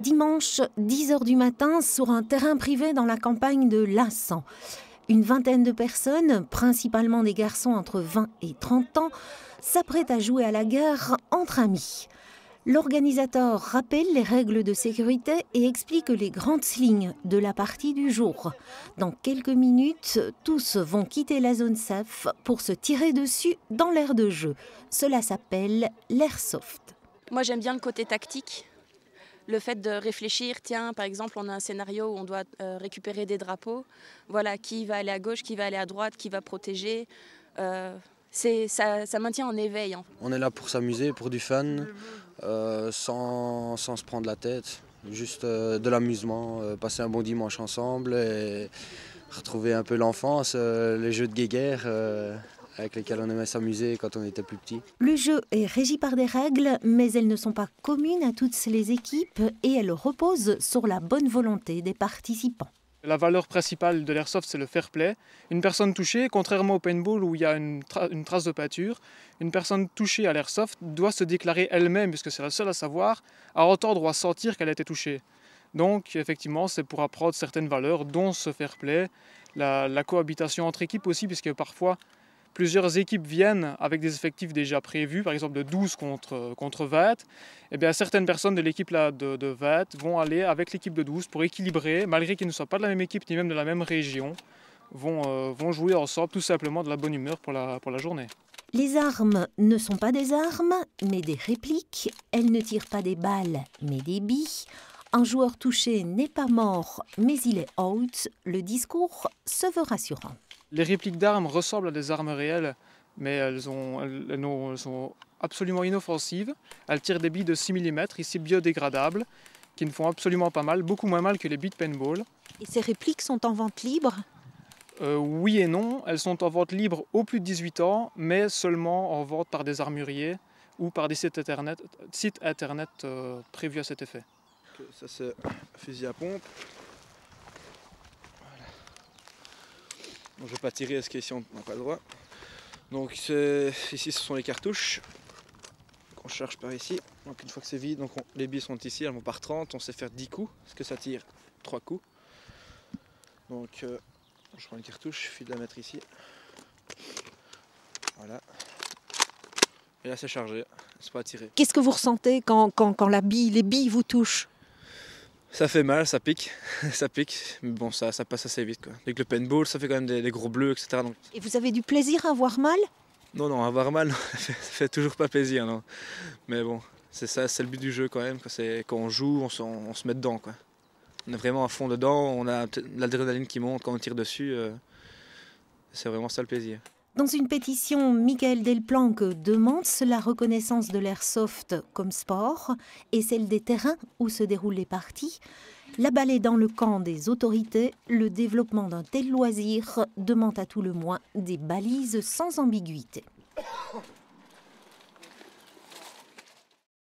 Dimanche, 10 h du matin, sur un terrain privé dans la campagne de Lassan. Une vingtaine de personnes, principalement des garçons entre 20 et 30 ans, s'apprêtent à jouer à la guerre entre amis. L'organisateur rappelle les règles de sécurité et explique les grandes lignes de la partie du jour. Dans quelques minutes, tous vont quitter la zone safe pour se tirer dessus dans l'aire de jeu. Cela s'appelle l'airsoft. Moi, j'aime bien le côté tactique. Le fait de réfléchir, tiens, par exemple, on a un scénario où on doit récupérer des drapeaux. Voilà, qui va aller à gauche, qui va aller à droite, qui va protéger. Ça maintient en éveil. On est là pour s'amuser, pour du fun, sans se prendre la tête. Juste de l'amusement, passer un bon dimanche ensemble et retrouver un peu l'enfance, les jeux de guéguerre avec lesquels on aimait s'amuser quand on était plus petit. Le jeu est régi par des règles, mais elles ne sont pas communes à toutes les équipes et elles reposent sur la bonne volonté des participants. La valeur principale de l'airsoft, c'est le fair play. Une personne touchée, contrairement au paintball où il y a une trace de peinture, une personne touchée à l'airsoft doit se déclarer elle-même, puisque c'est la seule à savoir, à entendre ou à sentir qu'elle a été touchée. Donc effectivement, c'est pour apprendre certaines valeurs, dont ce fair play, la cohabitation entre équipes aussi, puisque parfois plusieurs équipes viennent avec des effectifs déjà prévus, par exemple de 12 contre 20. Et bien, certaines personnes de l'équipe de 20 vont aller avec l'équipe de 12 pour équilibrer, malgré qu'ils ne soient pas de la même équipe ni même de la même région, vont jouer ensemble tout simplement de la bonne humeur pour la journée. Les armes ne sont pas des armes, mais des répliques. Elles ne tirent pas des balles, mais des billes. Un joueur touché n'est pas mort, mais il est out. Le discours se veut rassurant. Les répliques d'armes ressemblent à des armes réelles, mais elles sont absolument inoffensives. Elles tirent des billes de 6 mm, ici biodégradables, qui ne font absolument pas mal, beaucoup moins mal que les billes de paintball. Et ces répliques sont en vente libre ? Oui et non, elles sont en vente libre aux plus de 18 ans, mais seulement en vente par des armuriers ou par des sites internet prévus à cet effet. Ça c'est un fusil à pompe. Donc, je ne vais pas tirer parce qu'ici on n'a pas le droit. Donc ici ce sont les cartouches qu'on charge par ici. Donc une fois que c'est vide, donc les billes sont ici, elles vont par 30, on sait faire 10 coups, parce que ça tire 3 coups. Donc je prends une cartouche, il suffit de la mettre ici. Voilà. Et là c'est chargé, c'est pas à tirer. Qu'est-ce que vous ressentez quand les billes vous touchent ? Ça fait mal, ça pique, mais bon ça passe assez vite quoi. Avec le paintball, ça fait quand même des gros bleus, etc. Donc... Et vous avez du plaisir à avoir mal ? Non, avoir mal, ça fait toujours pas plaisir, non. Mais bon, c'est ça, c'est le but du jeu quand même. Quand on joue, on se met dedans quoi. On est vraiment à fond dedans, on a l'adrénaline qui monte quand on tire dessus. C'est vraiment ça le plaisir. Dans une pétition, Michael Delplanque demande la reconnaissance de l'airsoft comme sport et celle des terrains où se déroulent les parties. La balle est dans le camp des autorités. Le développement d'un tel loisir demande à tout le moins des balises sans ambiguïté.